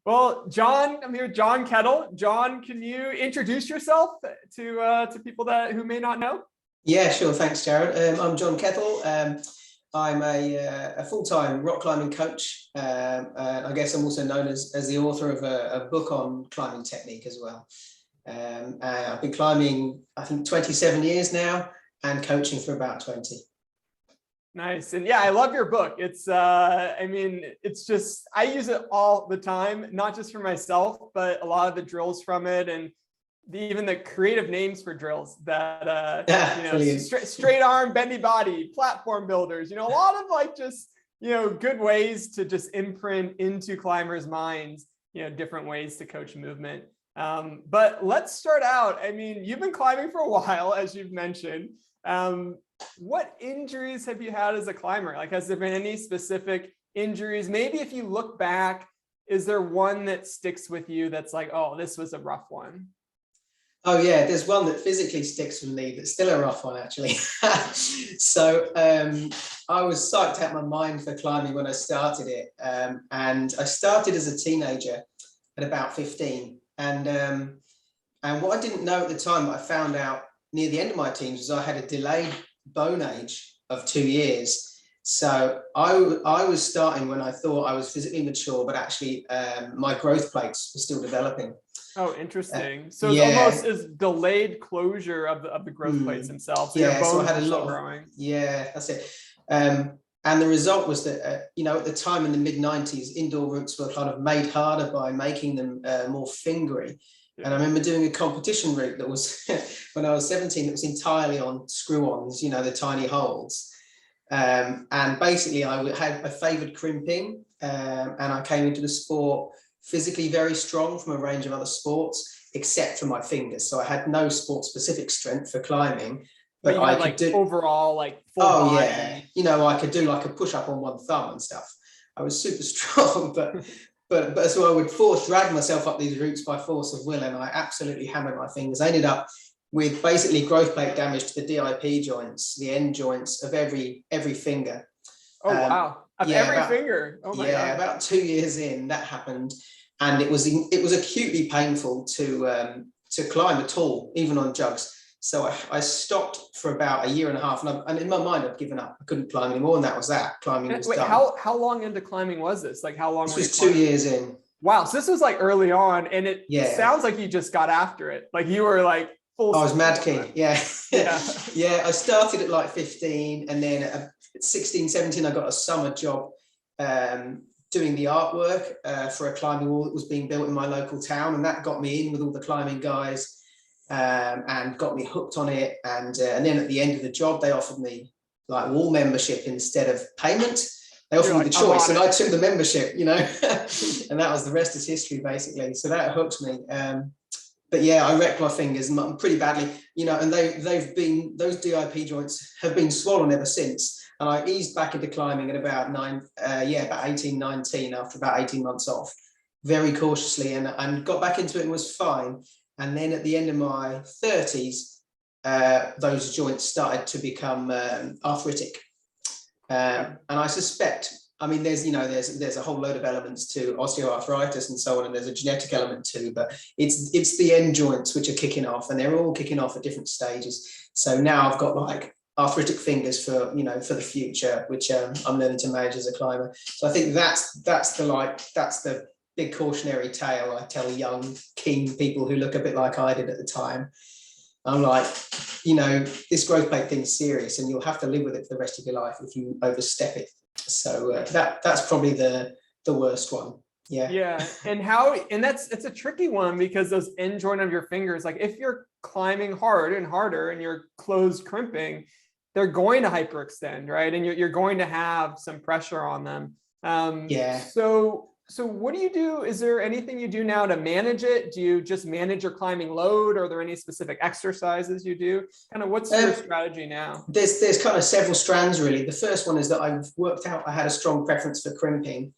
Well, John, I'm here with John Kettle. John, can you introduce yourself to people who may not know? Yeah, sure. Thanks, Jared. I'm John Kettle. I'm a full-time rock climbing coach. I guess I'm also known as the author of a book on climbing technique as well. I've been climbing, I think, 27 years now and coaching for about 20. Nice. And yeah, I love your book. It's just, I use it all the time, not just for myself, but a lot of the drills from it and even the creative names for drills that, straight arm, bendy body, platform builders, a lot of good ways to just imprint into climbers' minds, different ways to coach movement. But let's start out. You've been climbing for a while, as you've mentioned. What injuries have you had as a climber? Has there been any specific injuries? Maybe if you look back, is there one that sticks with you that's like, oh, this was a rough one? Oh yeah, there's one that physically sticks with me that's still a rough one, actually. So I was psyched out of my mind for climbing when I started it. And I started as a teenager at about 15. And what I didn't know at the time, I found out near the end of my teens, was I had a delayed bone age of 2 years. So I was starting when I thought I was physically mature, but actually my growth plates were still developing. Oh, interesting. So it's almost as delayed closure of the growth plates themselves. So your bones are still growing. Yeah, that's it. And the result was that, at the time in the mid-90s, indoor routes were kind of made harder by making them more fingery. And I remember doing a competition route that was, when I was 17, it was entirely on screw-ons, the tiny holes. And basically I favoured crimping, and I came into the sport physically very strong from a range of other sports, except for my fingers. So I had no sport-specific strength for climbing. But I could do overall, full body. Yeah. I could do a push-up on one thumb and stuff. I was super strong, but so I would drag myself up these routes by force of will, and I absolutely hammered my fingers. I ended up with basically growth plate damage to the DIP joints, the end joints of every finger. Oh wow! Every finger. Oh my God. About 2 years in, that happened, and it was acutely painful to climb at all, even on jugs. So I stopped for about a year and a half, and in my mind I'd given up. I couldn't climb anymore, and that was that. Climbing was done. How long into climbing was this? How long? This was 2 years in. Wow, so this was early on, and it sounds like you just got after it. You were full. I was mad keen. Yeah. Yeah. I started at 15, and then at 16, 17, I got a summer job doing the artwork for a climbing wall that was being built in my local town, and that got me in with all the climbing guys. And got me hooked on it, and then at the end of the job they offered me wall membership instead of payment. They offered me the choice, and I took the membership, and that was the rest is history, basically. So that hooked me. But yeah, I wrecked my fingers pretty badly, and those DIP joints have been swollen ever since. And I eased back into climbing at about 18, 19, after about 18 months off, very cautiously, and got back into it and was fine. And then at the end of my 30s, those joints started to become arthritic. And I suspect, there's a whole load of elements to osteoarthritis and so on, and there's a genetic element too, but it's the end joints which are kicking off, and they're all kicking off at different stages. So now I've got arthritic fingers for the future, which I'm learning to manage as a climber. So I think that's the big cautionary tale I tell young, keen people who look a bit like I did at the time. I'm this growth plate thing's serious, and you'll have to live with it for the rest of your life if you overstep it. So that's probably the worst one. Yeah. Yeah, and it's a tricky one, because those end joint of your fingers, if you're climbing hard and harder and you're closed crimping, they're going to hyperextend, right? And you're going to have some pressure on them. So what do you do? Is there anything you do now to manage it? Do you just manage your climbing load? Or are there any specific exercises you do? What's your strategy now? There's kind of several strands, really. The first one is that I've worked out I had a strong preference for crimping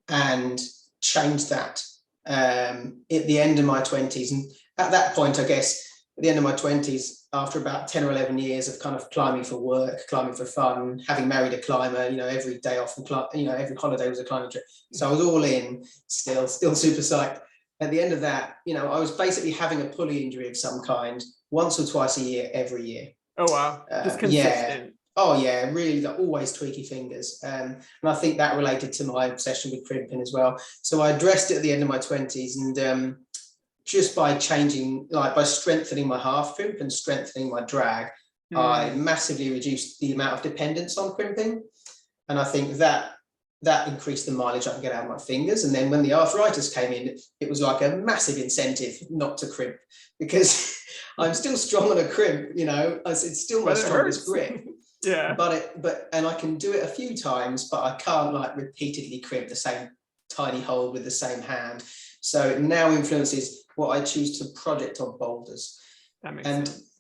and changed that at the end of my 20s. And at that point, I guess, at the end of my 20s, after about 10 or 11 years of kind of climbing for work, climbing for fun, having married a climber, you know, every day off and you know, every holiday was a climbing trip. So I was all in, still super psyched. At the end of that, you know, I was basically having a pulley injury of some kind once or twice a year, every year. Oh, wow. Just consistent. Yeah. Oh yeah, really, always tweaky fingers. And I think that related to my obsession with crimping as well. So I addressed it at the end of my 20s, and just by changing, like by strengthening my half crimp and strengthening my drag, I massively reduced the amount of dependence on crimping. And I think that increased the mileage I can get out of my fingers. And then when the arthritis came in, it was like a massive incentive not to crimp, because I'm still strong on a crimp, you know, it's still my strongest grip. Yeah. But I can do it a few times, but I can't like repeatedly crimp the same tiny hold with the same hand. So it now influences what I choose to project on boulders. That makes sense.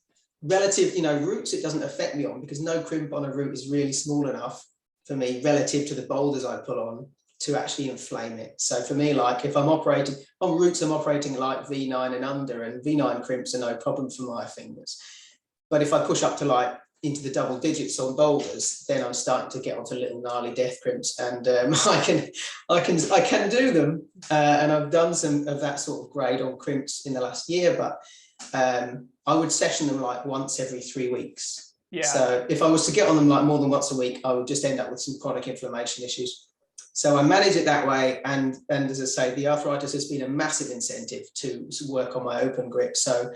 Relative, you know, routes it doesn't affect me on, because no crimp on a route is really small enough for me relative to the boulders I put on to actually inflame it. So for me, like if I'm operating on routes, I'm operating like V9 and under, and V9 crimps are no problem for my fingers. But if I push up to like into the double digits on boulders, then I'm starting to get onto little gnarly death crimps, and I can do them, and I've done some of that sort of grade on crimps in the last year, but I would session them like once every 3 weeks. Yeah. So if I was to get on them like more than once a week, I would just end up with some chronic inflammation issues. So I manage it that way, and as I say, the arthritis has been a massive incentive to work on my open grip. So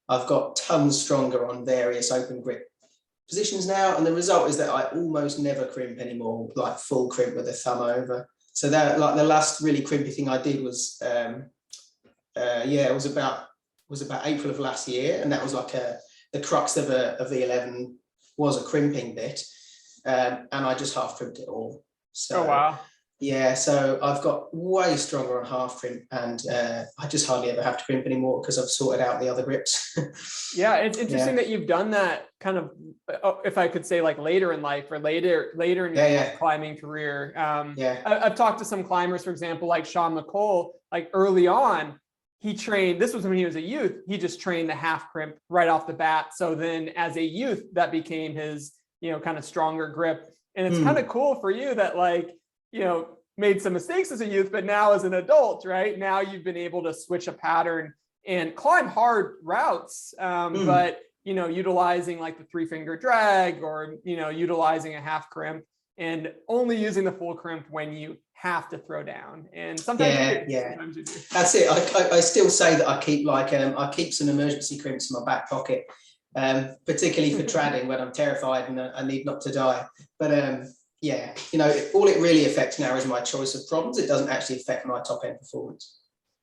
I've got tons stronger on various open grip positions now, and the result is that I almost never crimp anymore, like full crimp with a thumb over. So that, like the last really crimpy thing I did was it was about April of last year, and that was like the crux of a V11 was a crimping bit, and I just half crimped it all. So, oh wow. Yeah, so I've got way stronger on half crimp, and I just hardly ever have to crimp anymore because I've sorted out the other grips. Yeah, it's interesting that you've done that kind of, if I could say, like later in life or later in your climbing career. I've talked to some climbers, for example, like Sean McColl, like early on, he trained, this was when he was a youth, he just trained the half crimp right off the bat. So then as a youth, that became his, you know, kind of stronger grip. And it's kind of cool for you that, like, you know, made some mistakes as a youth, but now as an adult, right? Now you've been able to switch a pattern and climb hard routes, but, you know, utilizing like the 3-finger drag, or, you know, utilizing a half crimp and only using the full crimp when you have to throw down. And sometimes sometimes you do. That's it. I still say that I keep some emergency crimps in my back pocket, particularly for tradding when I'm terrified and I need not to die. But yeah, you know, all it really affects now is my choice of problems. It doesn't actually affect my top end performance.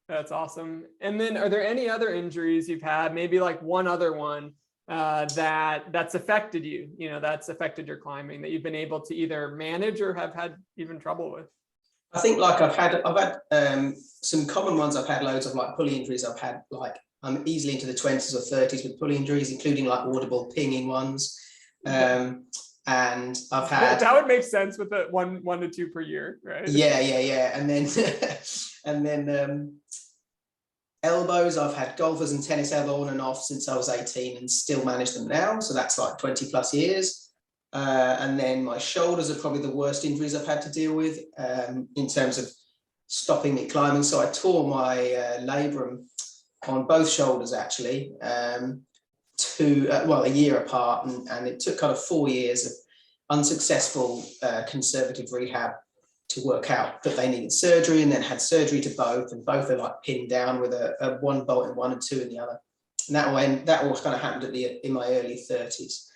That's awesome. And then are there any other injuries you've had, maybe like one other one that's affected you, you know, that's affected your climbing, that you've been able to either manage or have had even trouble with? I think like I've had some common ones. I've had loads of like pulley injuries. I've had like, I'm easily into the 20s or 30s with pulley injuries, including like audible pinging ones. And I've had, that would make sense with the one to two per year, right? Yeah. And then elbows, I've had golfers and tennis elbow on and off since I was 18 and still manage them now. So that's like 20 plus years. And then my shoulders are probably the worst injuries I've had to deal with in terms of stopping me climbing. So I tore my labrum on both shoulders actually, a year apart, and it took kind of 4 years of unsuccessful conservative rehab to work out that they needed surgery, and then had surgery to both, and both are like pinned down with a 1 bolt in one and 2 in the other. And that all kind of happened in my early 30s.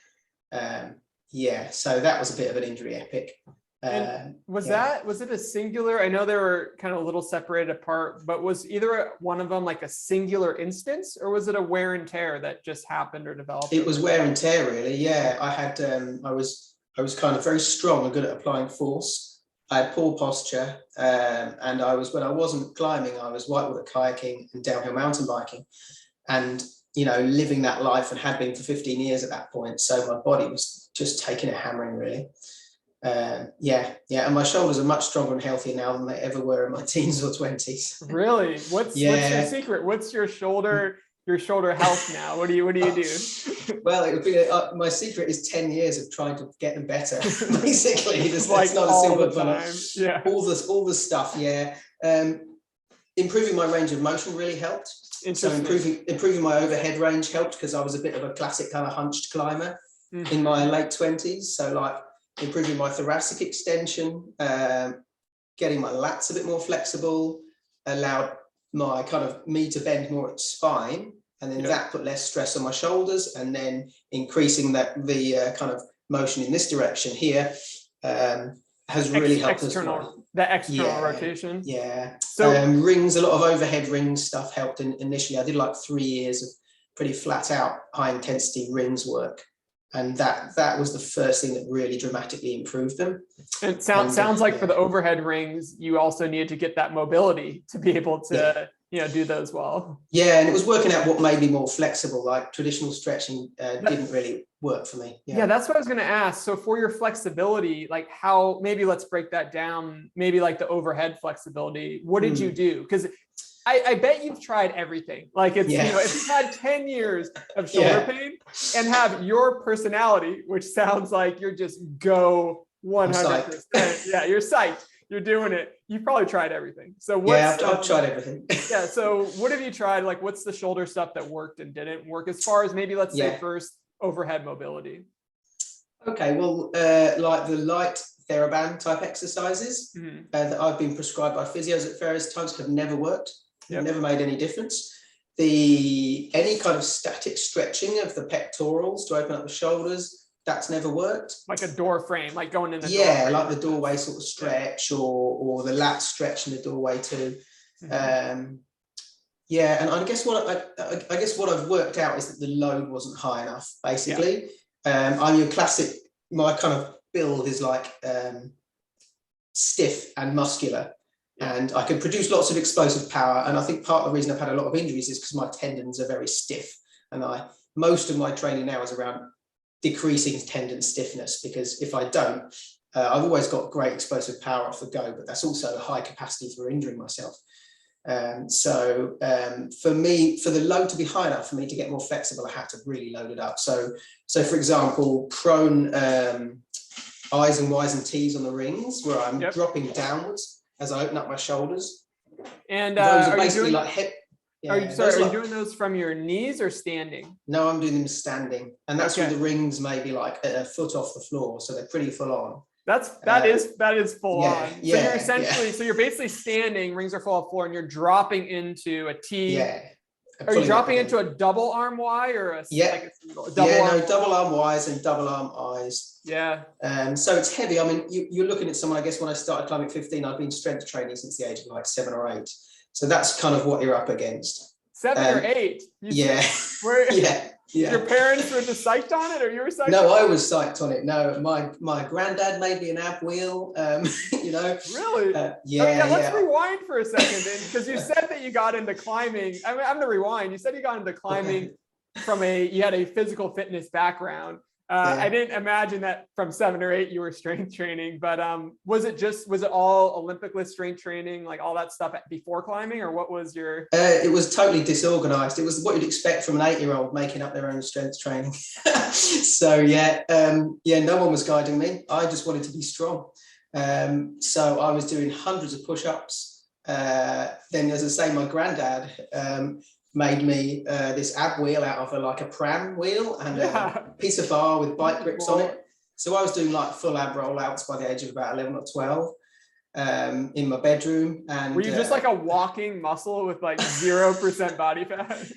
So that was a bit of an injury epic. Was it a singular? I know they were kind of a little separated apart, but was either one of them like a singular instance, or was it a wear and tear that just happened or developed? It was wear and tear, really. Yeah, I had I was kind of very strong and good at applying force. I had poor posture, and when I wasn't climbing, I was whitewater kayaking and downhill mountain biking, and you know, living that life, and had been for 15 years at that point. So my body was just taking a hammering, really. And my shoulders are much stronger and healthier now than they ever were in my teens or 20s. Really? What's your secret? What's your shoulder your shoulder health now? What do you do? Well, it would be my secret is 10 years of trying to get them better. Basically, it's like not a silver bullet. Yeah. All the stuff. Yeah. Improving my range of motion really helped. So improving my overhead range helped because I was a bit of a classic kind of hunched climber in my late 20s. So like improving my thoracic extension, getting my lats a bit more flexible, allowed my kind of me to bend more at spine, and then that put less stress on my shoulders, and then increasing the kind of motion in this direction here has really helped as well. The external rotation. Yeah. So rings, a lot of overhead ring stuff helped initially. I did like 3 years of pretty flat out high intensity rings work. And that was the first thing that really dramatically improved them. It sounds like for the overhead rings, you also needed to get that mobility to be able to do those well. Yeah, and it was working out what made me more flexible. Like traditional stretching didn't really work for me. Yeah, that's what I was going to ask. So for your flexibility, like how, maybe let's break that down, maybe like the overhead flexibility, what did you do? Because I bet you've tried everything. Like it's, if you've had 10 years of shoulder pain and have your personality, which sounds like you're just go 100%. Yeah, you're psyched. You're doing it. You've probably tried everything. So I've tried everything. Yeah. So what have you tried? Like what's the shoulder stuff that worked and didn't work as far as maybe let's say first overhead mobility? Okay. Well, like the light TheraBand type exercises that I've been prescribed by physios at various times have never worked. Never made any difference. Any kind of static stretching of the pectorals to open up the shoulders, that's never worked. Like a door frame, like going in the doorway. Like the doorway sort of stretch, or the lat stretch in the doorway too. And I guess what I've worked out is that the load wasn't high enough. Basically, I'm your classic. My kind of build is like stiff and muscular. And I can produce lots of explosive power. And I think part of the reason I've had a lot of injuries is because my tendons are very stiff. And most of my training now is around decreasing tendon stiffness, because if I don't, I've always got great explosive power off the go, but that's also a high capacity for injuring myself. So for me, for the load to be high enough for me to get more flexible, I had to really load it up. So for example, prone I's and Y's and T's on the rings, where I'm dropping downwards as I open up my shoulders. And those are basically like hip. Are you doing those from your knees or standing? No, I'm doing them standing, and that's where the rings may be like a foot off the floor, so they're pretty full on. That is full on. So you're essentially, so you're basically standing, rings are full on the floor, and you're dropping into a T. Yeah. Are you dropping into a double arm Y or a single? Double arm Ys and double arm Is. Yeah. So it's heavy. I mean, you're looking at someone, I guess when I started climbing at 15, I've been strength training since the age of like 7 or 8. So that's kind of what you're up against. 7 or 8? Your parents were just psyched on it, or you were psyched? No, I was psyched on it. No, my granddad made me an ab wheel. Really? Let's rewind for a second, because you said that you got into climbing. I'm going to rewind. You said you got into climbing from you had a physical fitness background. I didn't imagine that from 7 or 8 you were strength training, but was it all Olympic list strength training, like all that stuff before climbing, or what was your? It was totally disorganized. It was what you'd expect from an 8-year-old making up their own strength training. So no one was guiding me. I just wanted to be strong. So I was doing hundreds of push-ups. Then, as I say, my granddad made me this ab wheel out of a pram wheel and a piece of bar with bike grips on it. So I was doing like full ab rollouts by the age of about 11 or 12 in my bedroom. And were you just like a walking muscle with like 0% body fat?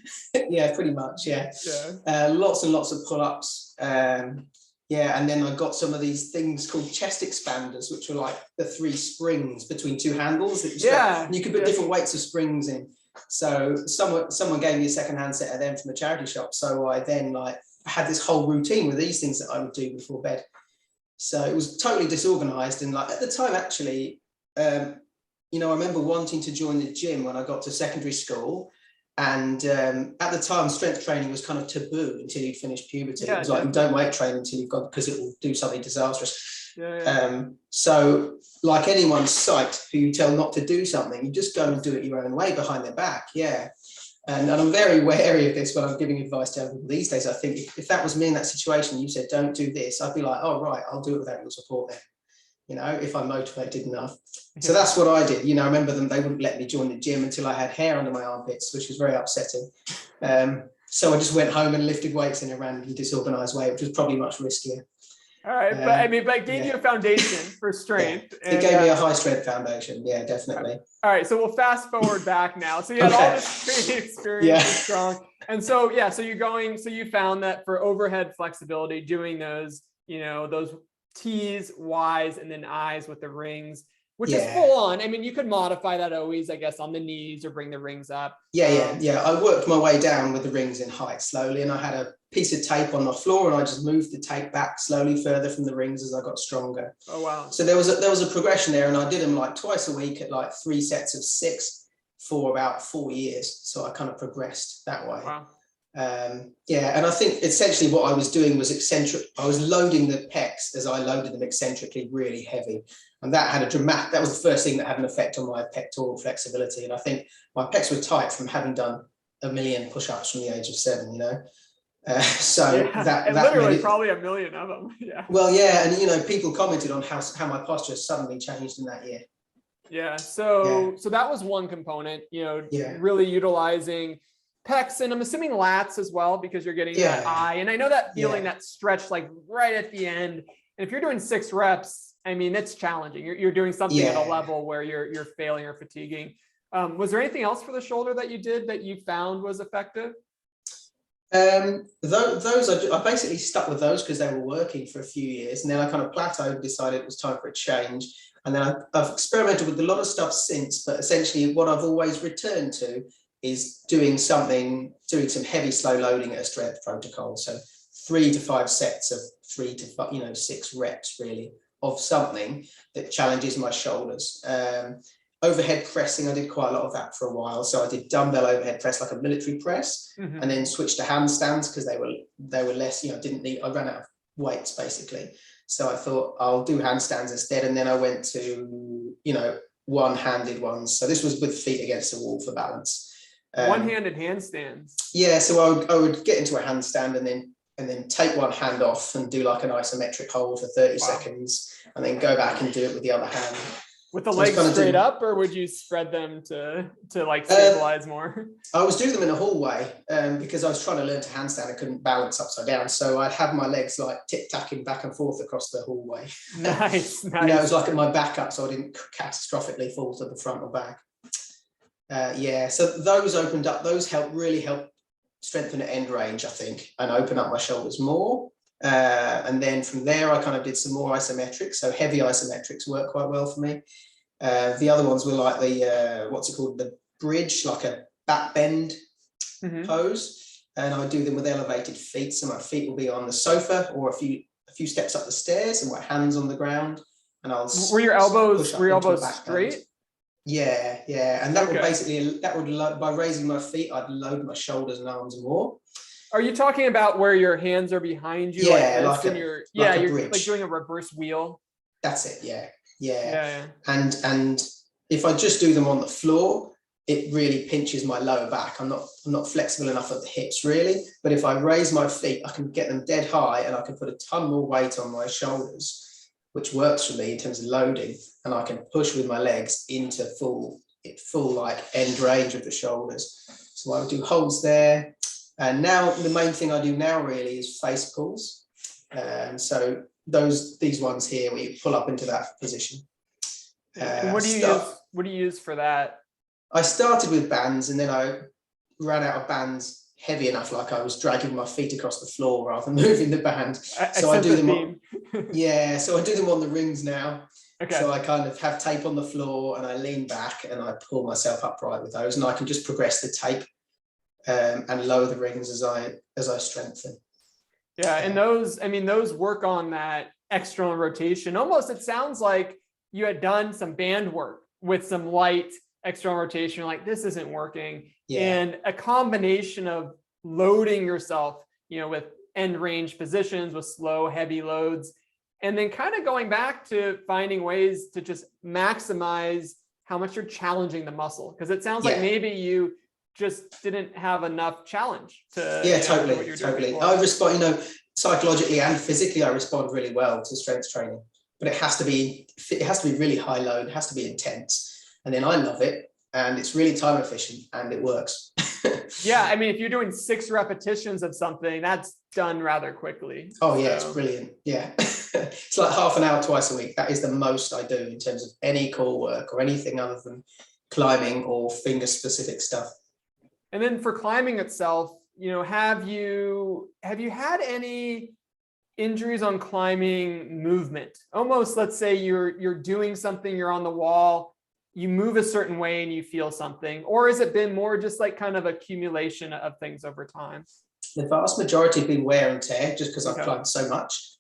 Yeah, pretty much. Yeah. Lots and lots of pull-ups. And then I got some of these things called chest expanders, which were like the 3 springs between 2 handles that you could put different weights of springs in. So someone gave me a secondhand set of them from a charity shop. So I then had this whole routine with these things that I would do before bed. So it was totally disorganized. And at the time, actually, I remember wanting to join the gym when I got to secondary school. And at the time, strength training was kind of taboo until you'd finished puberty. It was like, you don't weight train until you've got, because it will do something disastrous. So like anyone's psyched who you tell not to do something, you just go and do it your own way behind their back. And I'm very wary of this when I'm giving advice to other people these days. I think if that was me in that situation, you said, don't do this, I'd be like, oh, right, I'll do it without your support then, you know, if I'm motivated enough. So that's what I did. You know, I remember they wouldn't let me join the gym until I had hair under my armpits, which was very upsetting. So I just went home and lifted weights in a randomly disorganized way, which was probably much riskier. All right, but I mean, but it gave you a foundation for strength. Yeah. It gave me a high strength foundation. Yeah, definitely. All right, so we'll fast forward back now. So you had all this training experience, strong, and so so you're going. So you found that for overhead flexibility, doing those, you know, those T's, Y's, and then I's with the rings, which is full on. I mean, you could modify that always, I guess, on the knees or bring the rings up. Yeah. I worked my way down with the rings in height slowly, and I had a piece of tape on the floor, and I just moved the tape back slowly further from the rings as I got stronger. Oh wow! So there was a progression there, and I did them like twice a week at like 3 sets of 6 for about 4 years. So I kind of progressed that way. Wow. And I think essentially what I was doing was eccentric. I was loading the pecs as I loaded them eccentrically, really heavy, and that had that was the first thing that had an effect on my pectoral flexibility. And I think my pecs were tight from having done 1 million push-ups from the age of 7. You know. That literally probably 1 million of them. Yeah. Well, yeah, and you know, people commented on how my posture suddenly changed in that year. Yeah. So that was one component. You know, really utilizing pecs, and I'm assuming lats as well, because you're getting that eye. And I know that feeling, that stretch, like right at the end. And if you're doing 6 reps, I mean, it's challenging. You're doing something at a level where you're failing or fatiguing. Was there anything else for the shoulder that you did that you found was effective? Those I basically stuck with those because they were working for a few years, and then I kind of plateaued, decided it was time for a change, and then I've experimented with a lot of stuff since, but essentially what I've always returned to is doing some heavy slow loading at a strength protocol. So 3 to 5 sets of 3 to 6 reps really of something that challenges my shoulders. Overhead pressing, I did quite a lot of that for a while. So I did dumbbell overhead press, like a military press, and then switched to handstands because they were less, I ran out of weights basically. So I thought I'll do handstands instead. And then I went to, one-handed ones. So this was with feet against the wall for balance. One-handed handstands. Yeah. So I would get into a handstand and then take one hand off and do like an isometric hold for 30 seconds, and then go back and do it with the other hand. With the legs straight up, or would you spread them to like stabilize more? I was doing them in a hallway because I was trying to learn to handstand. I couldn't balance upside down, so I'd have my legs like tic-tacking back and forth across the hallway. Nice. It was like at my back up, so I didn't catastrophically fall to the front or back. So those opened up. Those really helped strengthen the end range, I think, and open up my shoulders more. And then from there, I kind of did some more isometrics. So heavy isometrics work quite well for me. The other ones were like the, the bridge, like a back bend pose. And I do them with elevated feet. So my feet will be on the sofa or a few steps up the stairs, and my hands on the ground. And I'll were your elbows straight? Yeah. And that would by raising my feet, I'd load my shoulders and arms more. Are you talking about where your hands are behind you? You're like doing a reverse wheel. That's it. Yeah. And if I just do them on the floor, it really pinches my lower back. I'm not flexible enough at the hips really. But if I raise my feet, I can get them dead high, and I can put a ton more weight on my shoulders, which works for me in terms of loading. And I can push with my legs into full like end range of the shoulders. So I would do holds there. And now the main thing I do now really is face pulls. So these ones here, where you pull up into that position. What do you use for that? I started with bands, and then I ran out of bands heavy enough, like I was dragging my feet across the floor rather than moving the band. So I do them so I do them on the rings now. Okay. So I kind of have tape on the floor, and I lean back and I pull myself upright with those, and I can just progress the tape and lower the rings as I strengthen. Yeah, and those work on that external rotation. Almost, it sounds like you had done some band work with some light external rotation. You're like, this isn't working. Yeah. And a combination of loading yourself, with end range positions, with slow, heavy loads, and then kind of going back to finding ways to just maximize how much you're challenging the muscle. Because it sounds like maybe you just didn't have enough challenge to Yeah, to totally, what you're doing totally. before. I respond, psychologically and physically, I respond really well to strength training, but it has to be really high load, it has to be intense, and then I love it, and it's really time efficient, and it works. Yeah, I mean, if you're doing 6 repetitions of something, that's done rather quickly. Oh yeah, it's brilliant. Yeah. It's like half an hour twice a week. That is the most I do in terms of any core work or anything other than climbing or finger specific stuff. And then for climbing itself, have you had any injuries on climbing movement? Almost, let's say you're doing something, you're on the wall, you move a certain way and you feel something, or has it been more just like kind of accumulation of things over time? The vast majority have been wear and tear, just because I've Okay. climbed so much.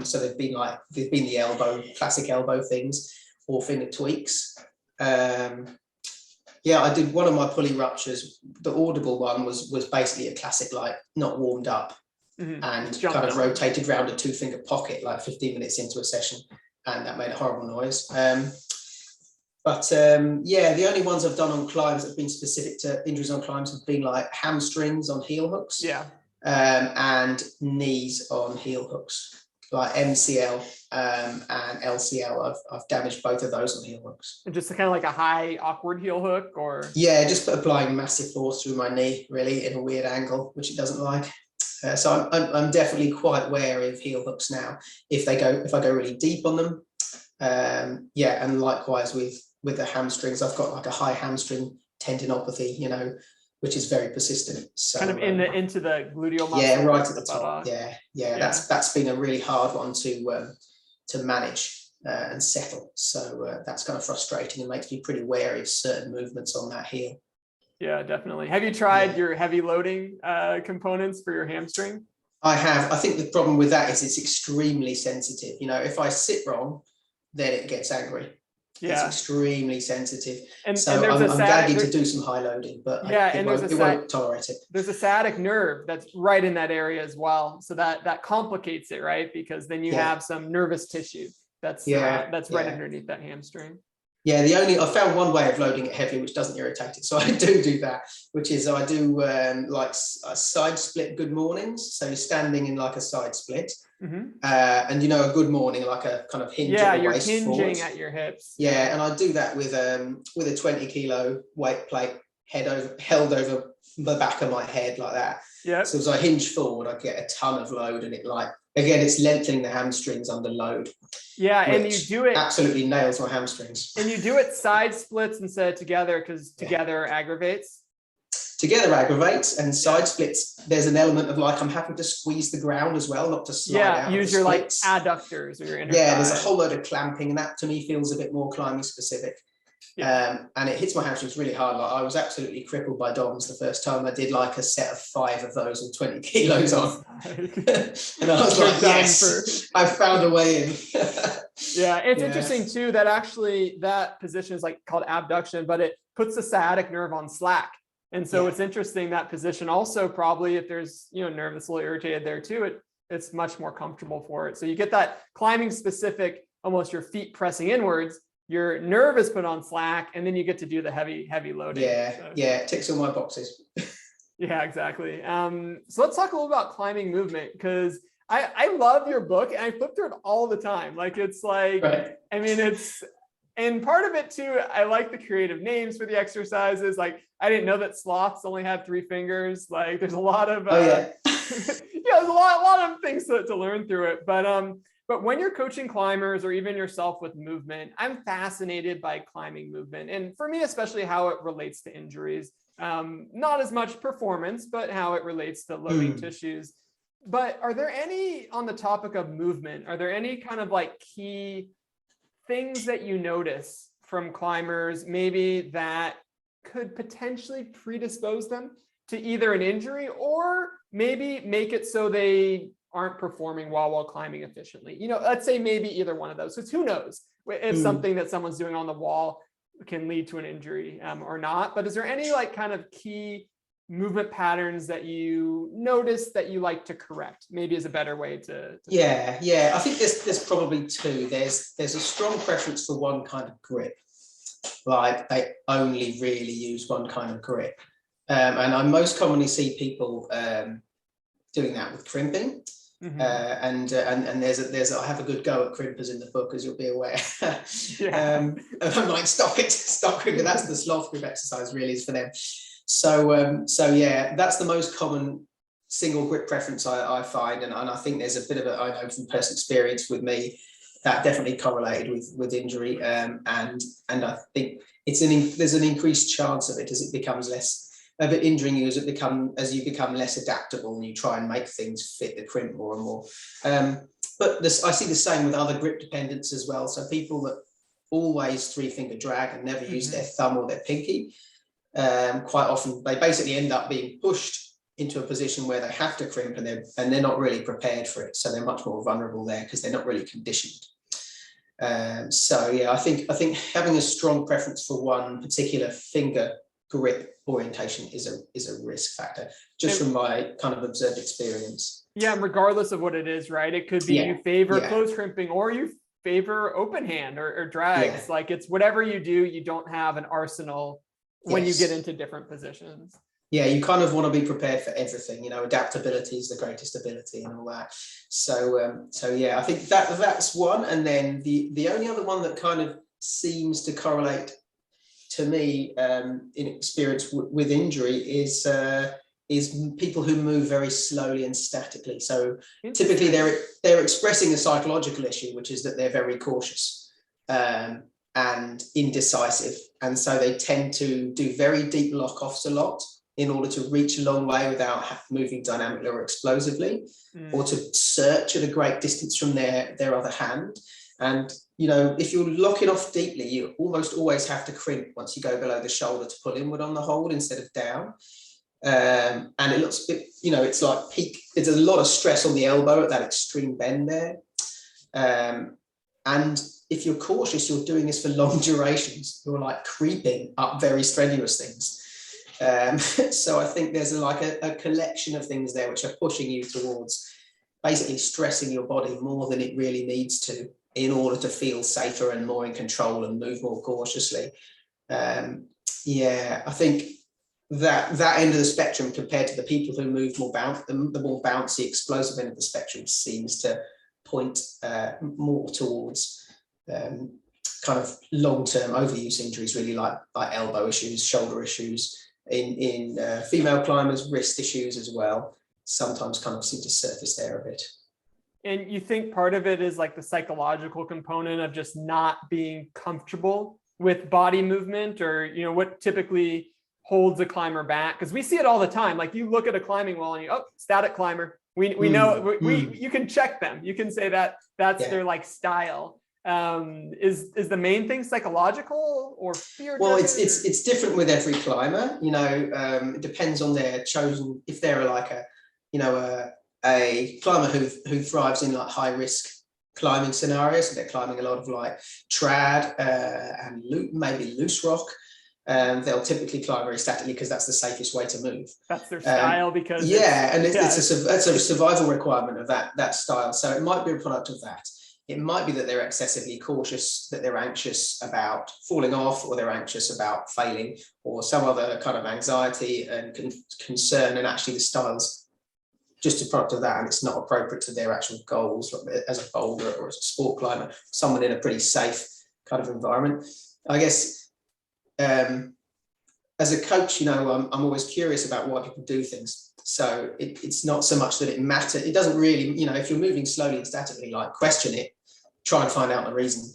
So they've been the classic elbow things, or finger tweaks. Yeah, I did one of my pulley ruptures. The audible one was basically a classic, like not warmed up, and kind of rotated around a 2-finger pocket like 15 minutes into a session, and that made a horrible noise. Yeah, the only ones I've done on climbs that have been specific to injuries on climbs have been like hamstrings on heel hooks, and knees on heel hooks, like MCL and LCL. I've damaged both of those on heel hooks. And just kind of like a high awkward heel hook, or yeah, just applying massive force through my knee, really, in a weird angle, which it doesn't like. So I'm definitely quite wary of heel hooks now. If I go really deep on them, yeah, and likewise with the hamstrings, I've got like a high hamstring tendinopathy, which is very persistent. So kind of into the gluteal muscle. Yeah, right at the top. Yeah. That's been a really hard one to manage and settle. So that's kind of frustrating and makes me pretty wary of certain movements on that heel. Yeah, definitely. Have you tried your heavy loading components for your hamstring? I have. I think the problem with that is it's extremely sensitive. If I sit wrong, then it gets angry. Yeah. It's extremely sensitive. I'm gagging to do some high loading, but it won't tolerate it. There's a sciatic nerve that's right in that area as well. So that complicates it, right? Because then you have some nervous tissue that's right underneath that hamstring. Yeah, I found one way of loading it heavy, which doesn't irritate it. So I do that, which is I do like a side split good mornings. So you're standing in like a side split. And a good morning, like a kind of hinge at the waist you're hinging forward. at your hips. Yeah, and I do that with a 20 kilo weight plate held over the back of my head like that. Yeah. So as I hinge forward, I get a ton of load, and it's lengthening the hamstrings under load. Yeah, and you do it absolutely nails my hamstrings. And you do it side splits instead of together, because together aggravates. Together aggravates, and side splits, there's an element of like I'm having to squeeze the ground as well, not to slide out. Use your splits. Like adductors or your inner thigh. There's a whole load of clamping, and that to me feels a bit more climbing specific. And it hits my hamstrings really hard. Like I was absolutely crippled by DOMs the first time I did like a set of 5 of those and 20 kilos on. And I was like, yes, I found a way in. It's interesting too that actually that position is like called abduction, but it puts the sciatic nerve on slack. And so it's interesting that position also probably, if there's nerve that's a little irritated there too, it's much more comfortable for it. So you get that climbing specific, almost your feet pressing inwards, your nerve is put on slack, and then you get to do the heavy loading. It ticks all my boxes. Yeah, exactly. So let's talk a little about climbing movement, because I love your book and I flip through it all the time. Like it's like, and part of it too, I like the creative names for the exercises. Like I didn't know that sloths only had 3 fingers. Like there's a lot of there's a lot of things to learn through it. But when you're coaching climbers or even yourself with movement, I'm fascinated by climbing movement. And for me, especially how it relates to injuries, not as much performance, but how it relates to loading tissues. But are there any, on the topic of movement, are there any kind of like key things that you notice from climbers, maybe that could potentially predispose them to either an injury, or maybe make it so they aren't performing while climbing efficiently? Let's say maybe either one of those. So who knows if something that someone's doing on the wall can lead to an injury or not. But is there any like kind of key movement patterns that you notice that you like to correct? Maybe is a better way to I think there's probably 2. There's a strong preference for one kind of grip, like they only really use one kind of grip. And I most commonly see people doing that with crimping. Mhm. And there's I have a good go at crimpers in the book, as you'll be aware. Yeah. I'm like, stop crimping. That's the sloth grip exercise, really, is for them. So yeah, that's the most common single grip preference I find, and I think there's a bit of a, I know from personal experience with me, that definitely correlated with injury, and I think there's an increased chance of it as it becomes less of it injuring you as you become less adaptable and you try and make things fit the crimp more and more. But I see the same with other grip dependents as well. So people that always 3-finger drag and never use their thumb or their pinky, quite often they basically end up being pushed into a position where they have to crimp, and they're not really prepared for it. So they're much more vulnerable there because they're not really conditioned. So yeah, I think having a strong preference for one particular finger grip orientation is a risk factor, just from my kind of observed experience. Yeah, regardless of what it is, right? It could be you favor close crimping, or you favor open hand or drags. Like, it's whatever you do, you don't have an arsenal when you get into different positions. Yeah, you kind of want to be prepared for everything. Adaptability is the greatest ability and all that. So yeah, I think that's one. And then the only other one that kind of seems to correlate to me in experience with injury is people who move very slowly and statically. So typically they're expressing a psychological issue, which is that they're very cautious and indecisive, and so they tend to do very deep lock-offs a lot in order to reach a long way without moving dynamically or explosively, or to search at a great distance from their other hand. And if you're locking off deeply, you almost always have to crimp once you go below the shoulder to pull inward on the hold instead of down. And it looks a bit, it's like peak. There's a lot of stress on the elbow at that extreme bend there. And if you're cautious, you're doing this for long durations. You're like creeping up very strenuous things. So I think there's a collection of things there which are pushing you towards basically stressing your body more than it really needs to in order to feel safer and more in control and move more cautiously. Yeah, I think that end of the spectrum compared to the people who move more the more bouncy, explosive end of the spectrum seems to point more towards kind of long-term overuse injuries, really, like elbow issues, shoulder issues. In female climbers, wrist issues as well sometimes kind of seem to surface there a bit. And you think part of it is like the psychological component of just not being comfortable with body movement, or what typically holds a climber back? Because we see it all the time. Like, you look at a climbing wall and static climber. We know you can check them. You can say that's their like style. Is the main thing psychological or fear? Well, it's different with every climber. It depends on their chosen. If they're like a climber who thrives in like high risk climbing scenarios, so they're climbing a lot of like trad and maybe loose rock, they'll typically climb very statically because that's the safest way to move. That's their style, because it's a survival requirement of that style. So it might be a product of that. It might be that they're excessively cautious, that they're anxious about falling off, or they're anxious about failing, or some other kind of anxiety and concern, and actually the style's just a product of that, and it's not appropriate to their actual goals as a boulder or as a sport climber, someone in a pretty safe kind of environment. I guess as a coach, I'm always curious about why people do things. So it's not so much that it matters. It doesn't really, if you're moving slowly and statically, like, question it, try and find out the reason.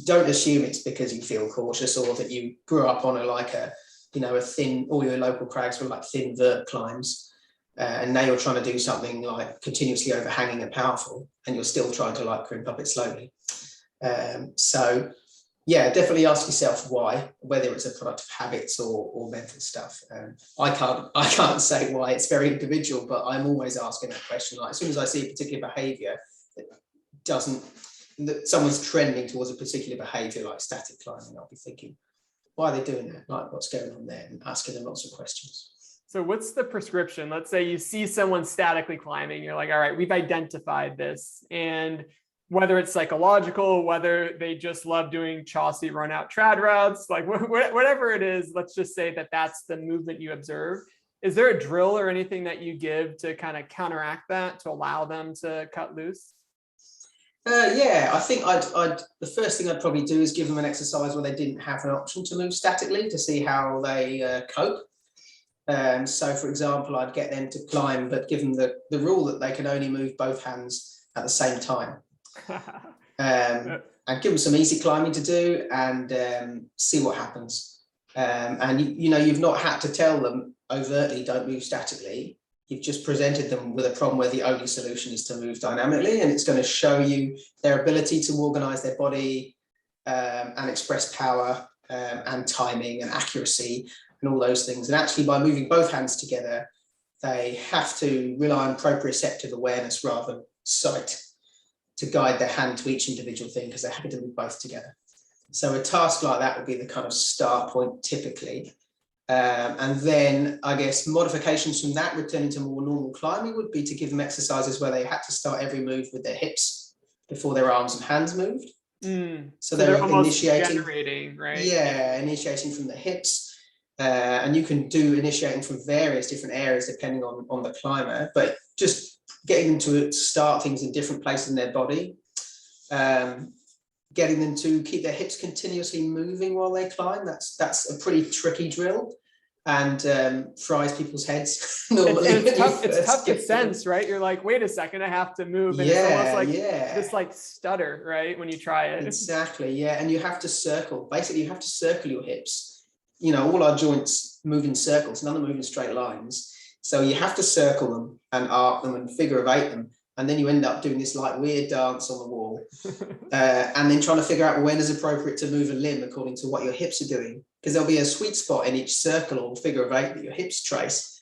Don't assume it's because you feel cautious, or that you grew up on a thin, all your local crags were like thin vert climbs. And now you're trying to do something like continuously overhanging and powerful, and you're still trying to like crimp up it slowly. So yeah, definitely ask yourself why, whether it's a product of habits or mental stuff. I can't say why. It's very individual, but I'm always asking that question. Like, as soon as I see a particular behavior that someone's trending towards a particular behavior, like static climbing, I'll be thinking, why are they doing that? Like, what's going on there? And asking them lots of questions. So what's the prescription? Let's say you see someone statically climbing. You're like, all right, we've identified this, and whether it's psychological, whether they just love doing Chaucy run out trad routes, like whatever it is, let's just say that that's the movement you observe. Is there a drill or anything that you give to kind of counteract that, to allow them to cut loose? Yeah, I think the first thing I'd probably do is give them an exercise where they didn't have an option to move statically to see how they cope. So for example, I'd get them to climb, but give them the rule that they can only move both hands at the same time. And give them some easy climbing to do, and see what happens. And you've not had to tell them overtly don't move statically. You've just presented them with a problem where the only solution is to move dynamically, and it's going to show you their ability to organize their body and express power and timing and accuracy and all those things. And actually, by moving both hands together, they have to rely on proprioceptive awareness rather than sight to guide their hand to each individual thing, because they're happy to move both together. So a task like that would be the kind of start point typically. And then I guess modifications from that, returning to more normal climbing, would be to give them exercises where they had to start every move with their hips before their arms and hands moved. So they're initiating, right? Yeah, initiating from the hips. And you can do initiating from various different areas depending on the climber, but just getting them to start things in different places in their body. Getting them to keep their hips continuously moving while they climb. That's a pretty tricky drill, and fries people's heads normally. It's tough to sense, right? You're like, wait a second, I have to move. And it's almost like this like stutter, right? When you try it. Exactly, yeah. And you have to circle. Basically, you have to circle your hips. All our joints move in circles, none of them move in straight lines. So you have to circle them and arc them and figure of eight them. And then you end up doing this like weird dance on the wall, and then trying to figure out when is appropriate to move a limb according to what your hips are doing. Because there'll be a sweet spot in each circle or figure of eight that your hips trace,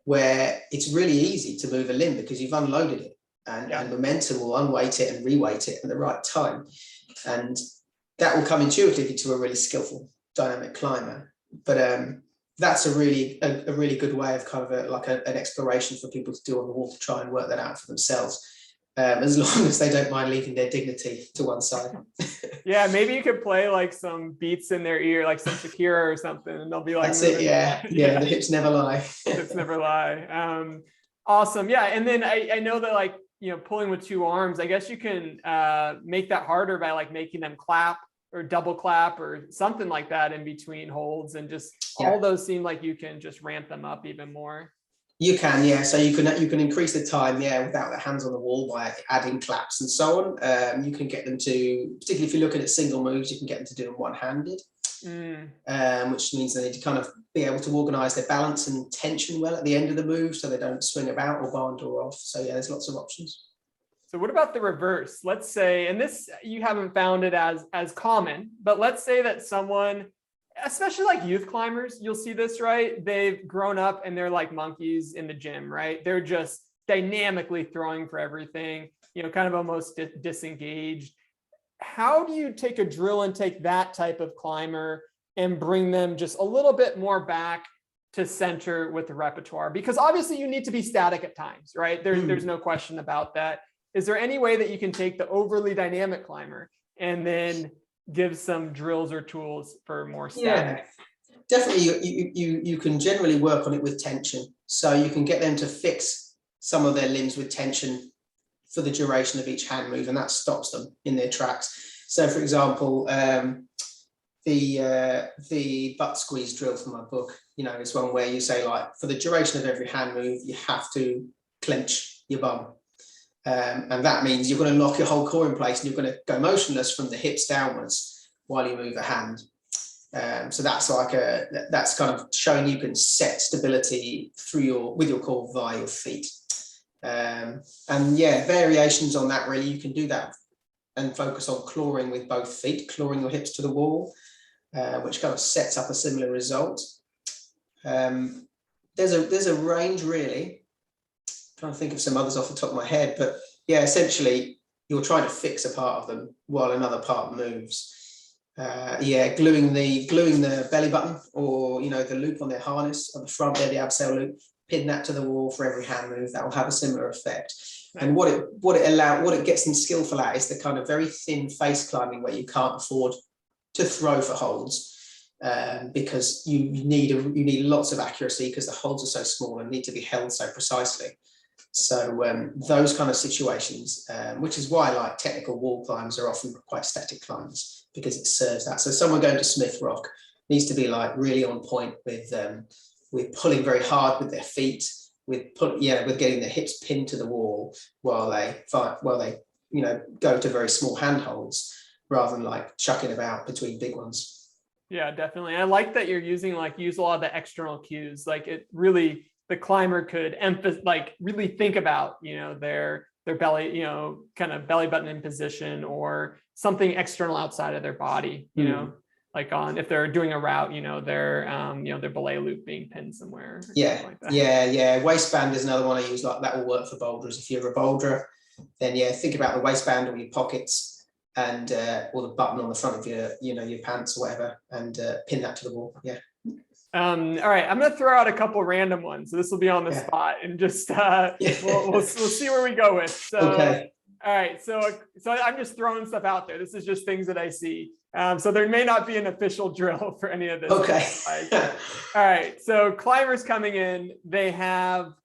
where it's really easy to move a limb because you've unloaded it, and momentum will unweight it and reweight it at the right time. And that will come intuitively to a really skillful dynamic climber. But that's a really good way of kind of an exploration for people to do on the wall to try and work that out for themselves, as long as they don't mind leaving their dignity to one side. Yeah, maybe you could play like some beats in their ear, like some Shakira or something, and they'll be like, that's it. Yeah. The hips never lie. Hips never lie. Awesome. Yeah, and then I know that like pulling with two arms, I guess you can make that harder by like making them clap or double clap or something like that in between holds, and just all those seem like you can just ramp them up even more. You can, yeah. So you can increase the time, without the hands on the wall by adding claps and so on. You can get them to, particularly if you're looking at single moves, you can get them to do them one-handed, which means they need to kind of be able to organize their balance and tension well at the end of the move so they don't swing about or barndor off. So yeah, there's lots of options. So what about the reverse? Let's say, and this you haven't found it as common, but let's say that someone, especially like youth climbers, you'll see this, right? They've grown up and they're like monkeys in the gym, right? They're just dynamically throwing for everything, kind of almost disengaged. How do you take a drill and take that type of climber and bring them just a little bit more back to center with the repertoire? Because obviously you need to be static at times, right? There's no question about that. Is there any way that you can take the overly dynamic climber and then give some drills or tools for more static? Yeah, definitely. You can generally work on it with tension. So you can get them to fix some of their limbs with tension for the duration of each hand move, and that stops them in their tracks. So for example, the butt squeeze drill from my book, is one where you say, like, for the duration of every hand move, you have to clench your bum. And that means you're going to lock your whole core in place and you're going to go motionless from the hips downwards while you move a hand. So that's that's kind of showing you can set stability with your core via your feet. And variations on that, really. You can do that and focus on clawing with both feet, clawing your hips to the wall, which kind of sets up a similar result. There's a range, really. Trying to think of some others off the top of my head, but yeah, essentially you're trying to fix a part of them while another part moves. Gluing the belly button, or the loop on their harness on the front there, the abseil loop, pin that to the wall for every hand move. That will have a similar effect. And what it gets them skillful at is the kind of very thin face climbing where you can't afford to throw for holds, because you need lots of accuracy because the holds are so small and need to be held so precisely. So those kind of situations, which is why like technical wall climbs are often quite static climbs, because it serves that. So someone going to Smith Rock needs to be like really on point with pulling very hard with their feet, with getting their hips pinned to the wall while they go to very small handholds, rather than like chucking about between big ones. Yeah, definitely. I like that you're use a lot of the external cues. Like it really, the climber could really think about, their belly, kind of belly button in position, or something external outside of their body, like if they're doing a route, their belay loop being pinned somewhere. Like that. Yeah. Waistband is another one I use. Like that will work for boulders. If you're a boulderer, then think about the waistband or your pockets, and or the button on the front of your pants or whatever, and pin that to the wall. Yeah. All right, I'm gonna throw out a couple random ones. So this will be on the spot, and just we'll see where we go with. So, okay. All right, so I'm just throwing stuff out there. This is just things that I see. So there may not be an official drill for any of this. Okay. All right, so climbers coming in, they have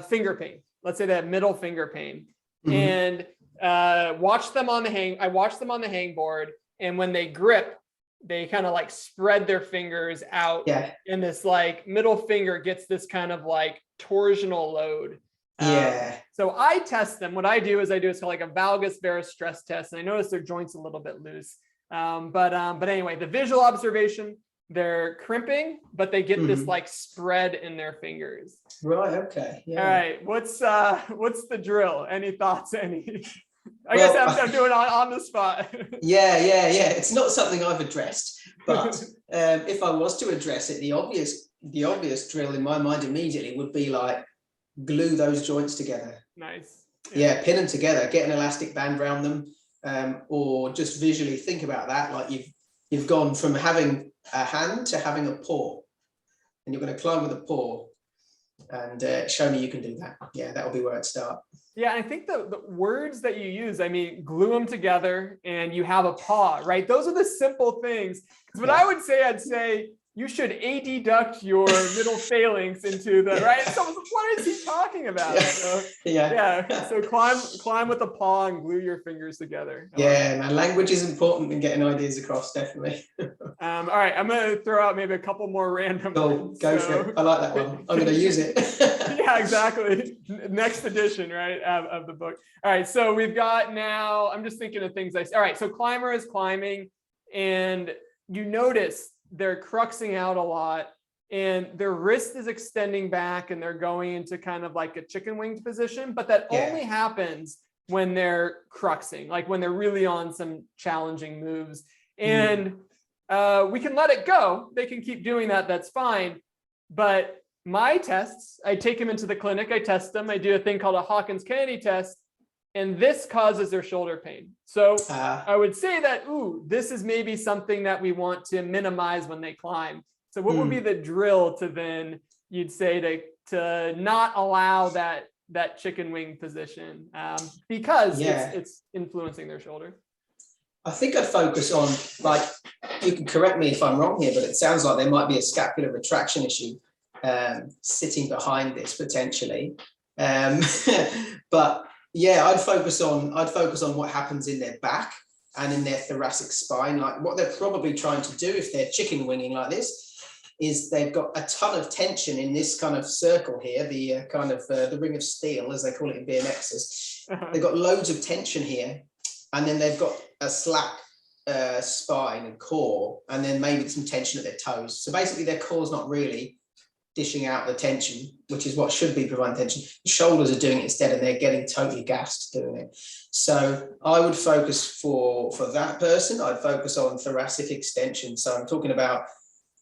finger pain. Let's say they have middle finger pain, and I watch them on the hangboard, and when they grip, they kind of like spread their fingers out, and this like middle finger gets this kind of like torsional load. So I test them. What I do is it's called like a valgus varus stress test, and I notice their joints a little bit loose. But anyway, the visual observation, they're crimping, but they get this like spread in their fingers. Right. Okay. Yeah. All right. What's the drill? Any thoughts? I guess I'm doing it on the spot. Yeah. It's not something I've addressed, but if I was to address it, the obvious drill in my mind immediately would be like glue those joints together. Nice. Yeah, pin them together, get an elastic band around them, or just visually think about that. Like you've gone from having a hand to having a paw, and you're going to climb with a paw, and show me you can do that. Yeah, that'll be where I'd start. Yeah, I think the words that you use, glue them together and you have a paw, right? Those are the simple things. Because I'd say you should adduct your middle phalanx into the, right? So what is he talking about? So climb with a paw and glue your fingers together. Man, language is important in getting ideas across, definitely. All right, I'm going to throw out maybe a couple more random ones. Go for it. I like that one. I'm going to use it. Yeah, exactly. Next edition, right, of the book. All right, so we've got now, I'm just thinking of things all right, so climber is climbing, and you notice they're cruxing out a lot, and their wrist is extending back, and they're going into kind of like a chicken winged position, but that only happens when they're cruxing, like when they're really on some challenging moves. And we can let it go. They can keep doing that. That's fine. But my tests, I take them into the clinic, I test them, I do a thing called a Hawkins-Kennedy test, and this causes their shoulder pain. So I would say that, this is maybe something that we want to minimize when they climb. So what would be the drill to then, you'd say, to not allow that chicken wing position, because it's influencing their shoulder? I think I'd focus on, like, you can correct me if I'm wrong here, but it sounds like there might be a scapular retraction issue sitting behind this potentially. But yeah, I'd focus on what happens in their back and in their thoracic spine. Like what they're probably trying to do if they're chicken winging like this is they've got a ton of tension in this kind of circle here, the kind of the ring of steel, as they call it in BMXs. They've got loads of tension here, and then they've got a slack spine and core, and then maybe some tension at their toes. So basically their core's not really dishing out the tension, which is what should be providing tension. The shoulders are doing it instead, and they're getting totally gassed doing it. So I would focus for that person, I'd focus on thoracic extension. So I'm talking about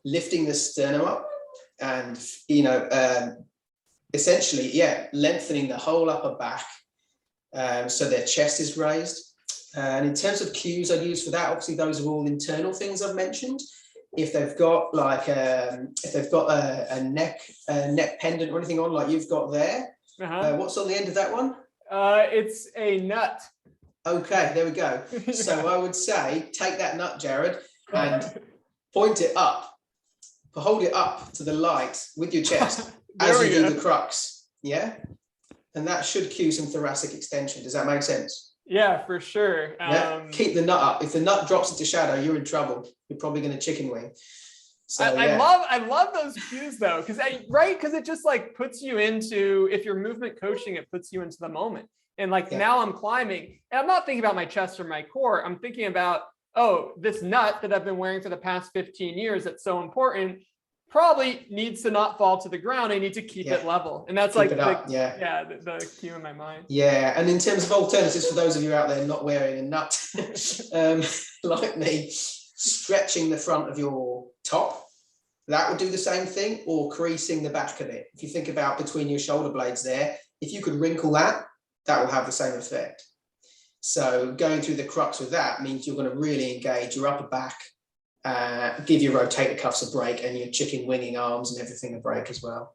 lifting the sternum up and, essentially, lengthening the whole upper back so their chest is raised. And in terms of cues I'd use for that, obviously those are all internal things I've mentioned. if they've got like a neck pendant or anything on like you've got there. What's on the end of that one? It's a nut. Okay, there we go. Yeah. So I would say take that nut, Jared, and point it up. Hold it up to the light with your chest as you do the crux. Yeah, and that should cue some thoracic extension. Does that make sense? Yeah, for sure. Yeah. Keep the nut up. If the nut drops into shadow, you're in trouble. You're probably going to chicken wing. So I love those cues though, because it just like puts you into, if you're movement coaching, it puts you into the moment. And like now I'm climbing, and I'm not thinking about my chest or my core. I'm thinking about, oh, this nut that I've been wearing for the past 15 years that's so important probably needs to not fall to the ground. I need to keep it level. And that's keep like the cue in my mind. Yeah. And in terms of alternatives, for those of you out there not wearing a nut, like me, stretching the front of your top, that would do the same thing, or creasing the back of it. If you think about between your shoulder blades there, if you could wrinkle that, that will have the same effect. So going through the crux with that means you're going to really engage your upper back, give your rotator cuffs a break, and your chicken winging arms and everything a break as well.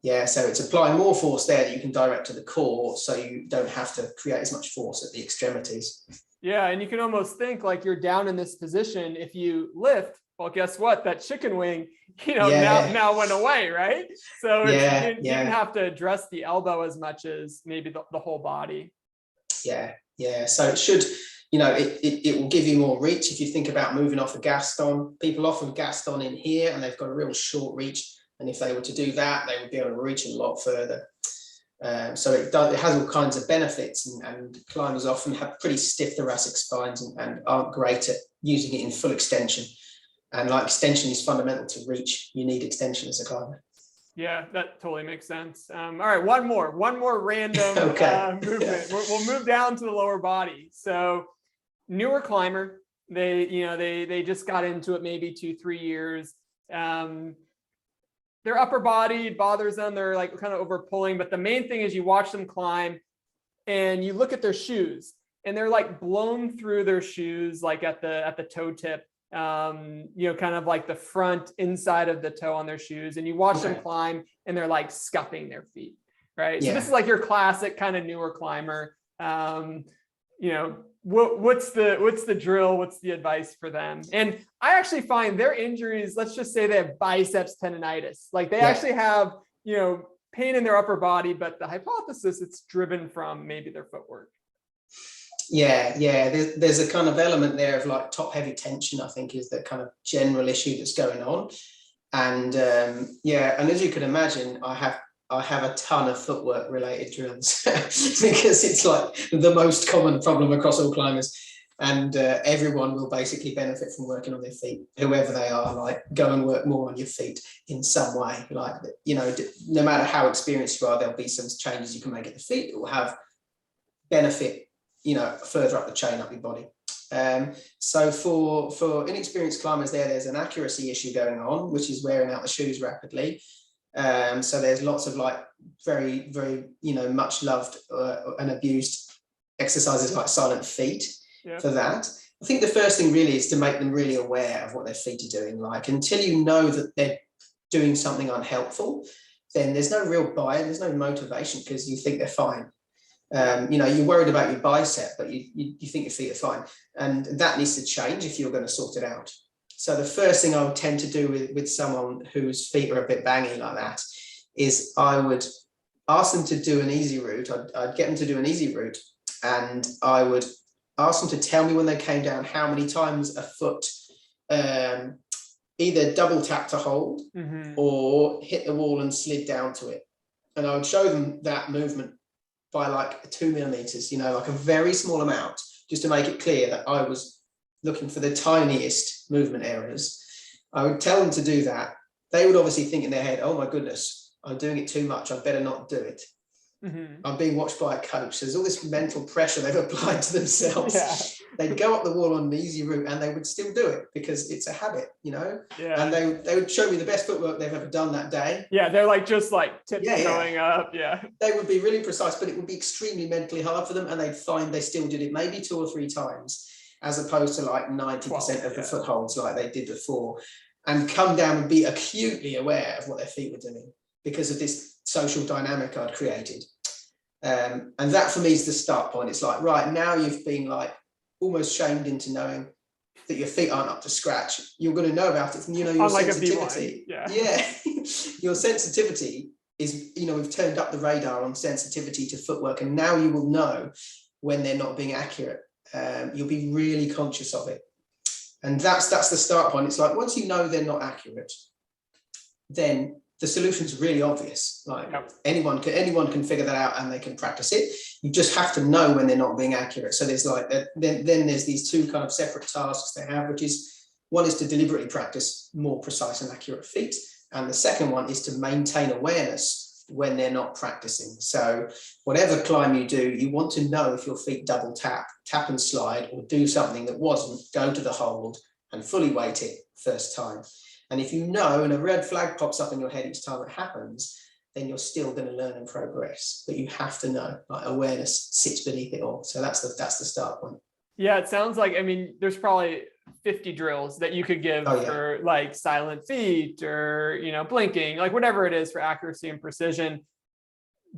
Yeah, so it's applying more force there that you can direct to the core, so you don't have to create as much force at the extremities. Yeah, and you can almost think like you're down in this position. If you lift, well, guess what? That chicken wing, now went away, right? So you didn't have to address the elbow as much as maybe the whole body. Yeah. So it should, it will give you more reach. If you think about moving off a Gaston, people often Gaston in here and they've got a real short reach. And if they were to do that, they would be able to reach a lot further. So it has all kinds of benefits, and climbers often have pretty stiff thoracic spines and aren't great at using it in full extension. And like extension is fundamental to reach. You need extension as a climber. Yeah, that totally makes sense. All right, one more random movement. We'll move down to the lower body. So newer climber, they just got into it maybe 2-3 years. Their upper body bothers them. They're like kind of over pulling, but the main thing is you watch them climb and you look at their shoes and they're like blown through their shoes, like at the toe tip. Kind of like the front inside of the toe on their shoes, and you watch them climb and they're like scuffing their feet, right? So this is like your classic kind of newer climber. What's the drill? What's the advice for them? And I actually find their injuries, let's just say they have biceps tendonitis, like they actually have, pain in their upper body, but the hypothesis it's driven from maybe their footwork. Yeah. There's a kind of element there of like top heavy tension, I think, is the kind of general issue that's going on. And and as you can imagine, I have a ton of footwork related drills because it's like the most common problem across all climbers. And everyone will basically benefit from working on their feet, whoever they are. Like, go and work more on your feet in some way. Like, no matter how experienced you are, there'll be some changes you can make at the feet that will have benefit further up the chain, up your body. So for inexperienced climbers there's an accuracy issue going on, which is wearing out the shoes rapidly. So there's lots of like very, very, much loved and abused exercises like silent feet for that. I think the first thing really is to make them really aware of what their feet are doing. Like, until you know that they're doing something unhelpful, then there's no real buy-in, there's no motivation, because you think they're fine. You're worried about your bicep, but you think your feet are fine. And that needs to change if you're going to sort it out. So the first thing I would tend to do with someone whose feet are a bit bangy like that is I would ask them to do an easy route. I'd get them to do an easy route, and I would ask them to tell me when they came down how many times a foot either double tap to hold or hit the wall and slid down to it. And I would show them that movement by like 2 millimeters, like a very small amount, just to make it clear that I was looking for the tiniest movement areas. I would tell them to do that. They would obviously think in their head, oh my goodness, I'm doing it too much, I better not do it. I'm being watched by a coach. There's all this mental pressure they've applied to themselves. They'd go up the wall on an easy route and they would still do it because it's a habit, and they would show me the best footwork they've ever done that day. They're like just like tips going up. They would be really precise, but it would be extremely mentally hard for them, and they'd find they still did it maybe 2 or 3 times, as opposed to like 90% of the footholds like they did before. and come down and be acutely aware of what their feet were doing because of this social dynamic I'd created. And that for me is the start point. It's like, right, now you've been like almost shamed into knowing that your feet aren't up to scratch. You're going to know about it. And, you know, your sensitivity. Yeah. Your sensitivity is, you know, we've turned up the radar on sensitivity to footwork, and now you will know when they're not being accurate. You'll be really conscious of it. And that's the start point. It's like, once you know they're not accurate, then the solution's really obvious. Like anyone can figure that out, and they can practice it. You just have to know when they're not being accurate. So there's like, then there's these two kind of separate tasks they have, which is, one is to deliberately practice more precise and accurate feet. And the second one is to maintain awareness when they're not practicing. So whatever climb you do, you want to know if your feet double tap and slide, or do something that wasn't, go to the hold and fully weight it first time. And if you know, and a red flag pops up in your head each time it happens, then you're still going to learn and progress. But you have to know, like, awareness sits beneath it all. So that's the start point. Yeah, it sounds like, I mean, there's probably 50 drills that you could give for like silent feet, or, you know, blinking, like whatever it is for accuracy and precision.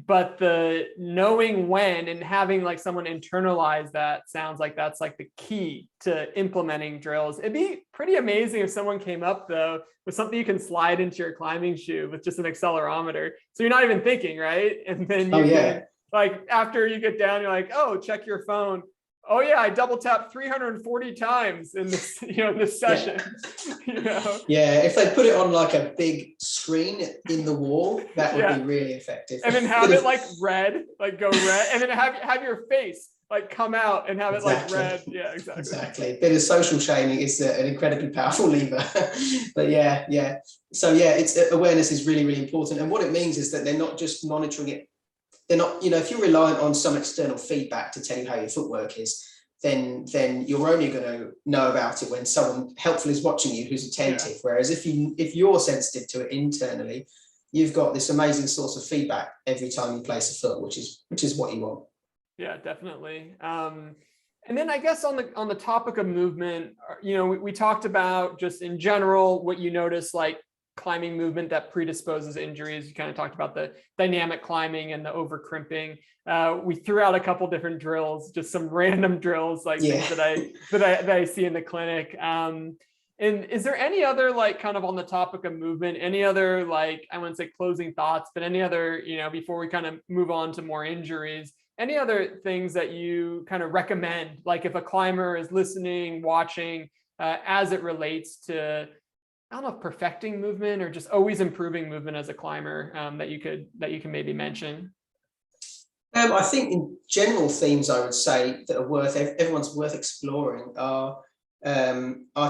But the knowing when and having like someone internalize that sounds like that's like the key to implementing drills. It'd be pretty amazing if someone came up though with something you can slide into your climbing shoe with just an accelerometer. So you're not even thinking, right? And then you can, like, after you get down, you're like, oh, check your phone. Oh yeah, I double tapped 340 times in this, you know, in this session. You know? Yeah, if they put it on like a big screen in the wall, that would be really effective. And then have it like red, like go red, and then have your face like come out and have it like red. Yeah, exactly. Bit of social shaming is an incredibly powerful lever. But yeah. So yeah, it's awareness is really, really important. And what it means is that they're not just monitoring it. They're not, you know, if you're reliant on some external feedback to tell you how your footwork is, then you're only going to know about it when someone helpful is watching you, who's attentive. Yeah. Whereas if you're sensitive to it internally, you've got this amazing source of feedback every time you place a foot, which is what you want. Yeah, definitely. And then I guess on the topic of movement, you know, we talked about just in general what you notice, like climbing movement that predisposes injuries. You kind of talked about the dynamic climbing and the over crimping. We threw out a couple different drills, just some random drills, like things that I see in the clinic. And is there any other, like, kind of on the topic of movement, any other, like, I wouldn't say closing thoughts, but any other, you know, before we kind of move on to more injuries, any other things that you kind of recommend, like if a climber is listening, watching, as it relates to, I don't know, perfecting movement or just always improving movement as a climber, that you can maybe mention? I think in general themes, I would say that are everyone's worth exploring are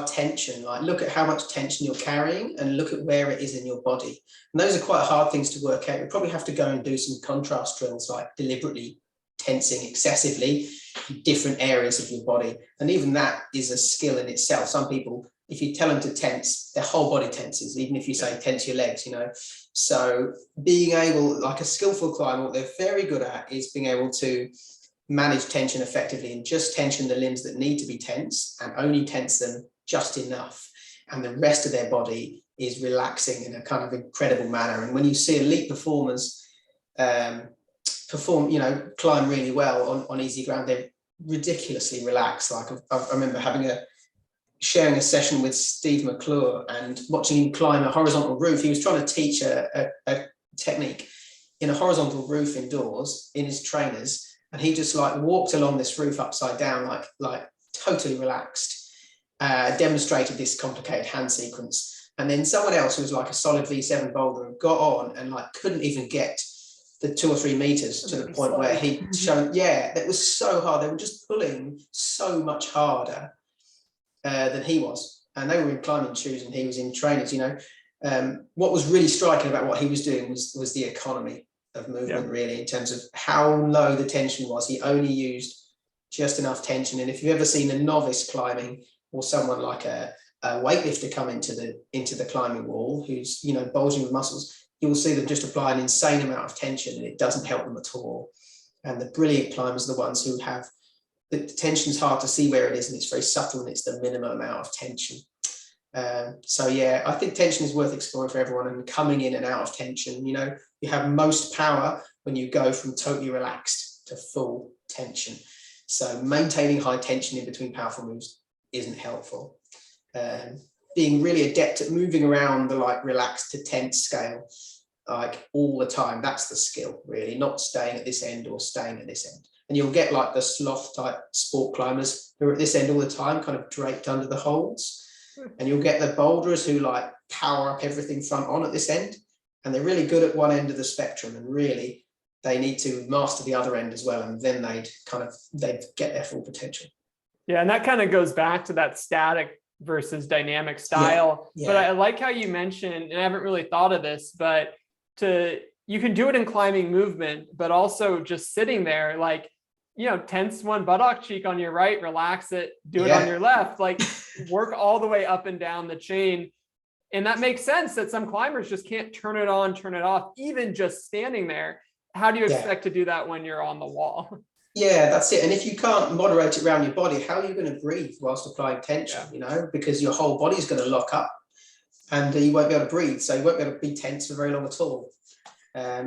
tension. Like, look at how much tension you're carrying and look at where it is in your body. And those are quite hard things to work out. You probably have to go and do some contrast drills, like deliberately tensing excessively different areas of your body. And even that is a skill in itself. Some people, if you tell them to tense, their whole body tenses, even if you say tense your legs, you know. So being able, like a skillful climber, what they're very good at is being able to manage tension effectively and just tension the limbs that need to be tense and only tense them just enough. And the rest of their body is relaxing in a kind of incredible manner. And when you see elite performers perform, you know, climb really well on easy ground, they're ridiculously relaxed. Like I remember sharing a session with Steve McClure and watching him climb a horizontal roof. He was trying to teach a technique in a horizontal roof indoors in his trainers, and he just like walked along this roof upside down, like totally relaxed, demonstrated this complicated hand sequence. And then someone else who was like a solid V7 boulder got on and like couldn't even get the 2 or 3 meters to the point where he showed, that was so hard. They were just pulling so much harder than he was, and they were in climbing shoes and he was in trainers. You know, what was really striking about what he was doing was the economy of movement, really, in terms of how low the tension was. He only used just enough tension. And if you've ever seen a novice climbing, or someone like a weightlifter come into the climbing wall who's, you know, bulging with muscles, you will see them just apply an insane amount of tension and it doesn't help them at all. And the brilliant climbers are the ones who have the tension's hard to see where it is, and it's very subtle, and it's the minimum amount of tension. So yeah, I think tension is worth exploring for everyone, and coming in and out of tension. You have most power when you go from totally relaxed to full tension. So maintaining high tension in between powerful moves isn't helpful. Being really adept at moving around the like relaxed to tense scale, like all the time, that's the skill really, not staying at this end or staying at this end. And you'll get like the sloth type sport climbers who are at this end all the time, kind of draped under the holds. And you'll get the boulderers who like power up everything front on at this end. And they're really good at one end of the spectrum, and really they need to master the other end as well. And then they'd get their full potential. Yeah. And that kind of goes back to that static versus dynamic style. Yeah. But I like how you mentioned, and I haven't really thought of this, but you can do it in climbing movement, but also just sitting there, like, tense one buttock cheek on your right, relax it, do it on your left, like work all the way up and down the chain. And that makes sense that some climbers just can't turn it on, turn it off, even just standing there. How do you expect to do that when you're on the wall? Yeah, that's it. And if you can't moderate it around your body, how are you going to breathe whilst applying tension, because your whole body's going to lock up and you won't be able to breathe. So you won't be able to be tense for very long at all.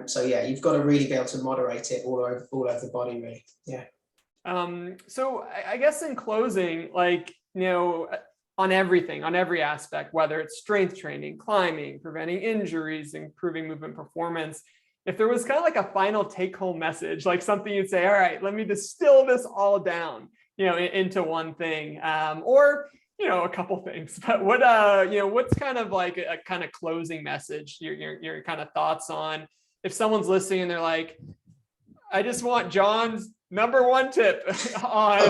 So yeah, you've got to really be able to moderate it all over the body, really. Yeah. So I guess in closing, like, on everything, on every aspect, whether it's strength training, climbing, preventing injuries, improving movement performance, if there was kind of like a final take home message, like something you'd say, all right, let me distill this all down, into one thing, or, a couple things, but what's kind of like a kind of closing message, your kind of thoughts on if someone's listening and they're like, I just want John's number one tip on,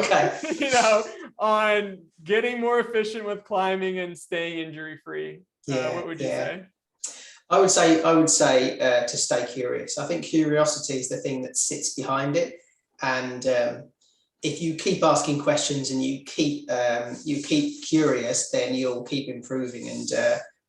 on getting more efficient with climbing and staying injury free. What would you say? I would say to stay curious. I think curiosity is the thing that sits behind it. And if you keep asking questions and you keep curious, then you'll keep improving. And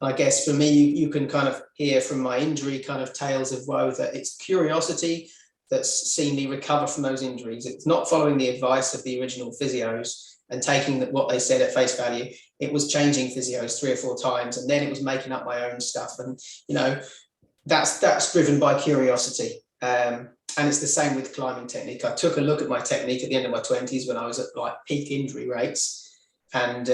I guess for me, you can kind of hear from my injury kind of tales of woe that it's curiosity that's seen me recover from those injuries. It's not following the advice of the original physios and taking what they said at face value. It was changing physios 3 or 4 times, and then it was making up my own stuff. And that's driven by curiosity. And it's the same with climbing technique. I took a look at my technique at the end of my 20s when I was at like peak injury rates, and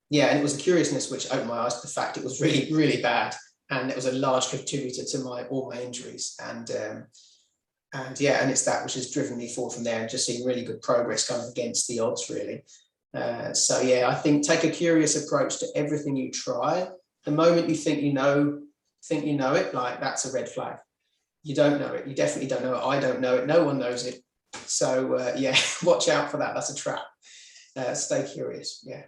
and it was a curiousness which opened my eyes to the fact it was really, really bad, and it was a large contributor to all my injuries. And it's that which has driven me forward from there, and just seeing really good progress kind of against the odds, really. I think take a curious approach to everything you try. The moment you think you know it, like that's a red flag. You don't know it. You definitely don't know it. I don't know it. No one knows it. So watch out for that. That's a trap. Stay curious. Yeah.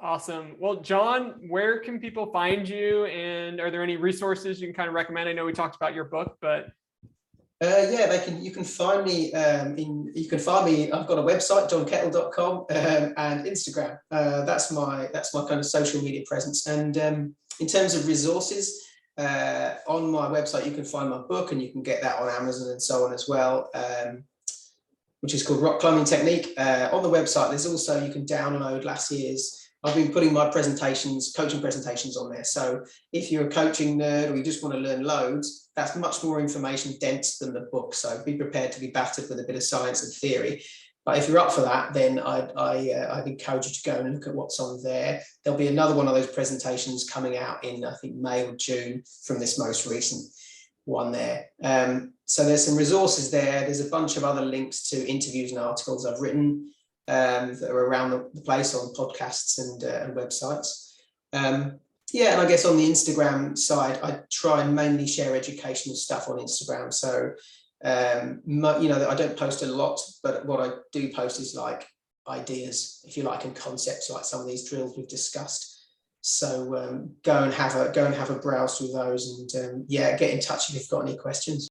Awesome. Well, John, where can people find you, and are there any resources you can kind of recommend? I know we talked about your book, but you can find me I've got a website, johnkettle.com, and Instagram. That's my kind of social media presence. And in terms of resources, on my website you can find my book, and you can get that on Amazon and so on as well, which is called Rock Climbing Technique. On the website there's also, you can download last year's, I've been putting my coaching presentations on there. So if you're a coaching nerd or you just want to learn loads, that's much more information dense than the book. So be prepared to be battered with a bit of science and theory. But if you're up for that, then I'd encourage you to go and look at what's on there. There'll be another one of those presentations coming out in, I think, May or June from this most recent one there. So there's some resources there. There's a bunch of other links to interviews and articles I've written that are around the place on podcasts and websites. And I guess on the Instagram side, I try and mainly share educational stuff on Instagram. So, I don't post a lot, but what I do post is like ideas, if you like, and concepts, like some of these drills we've discussed. So go and have a browse through those, and get in touch if you've got any questions.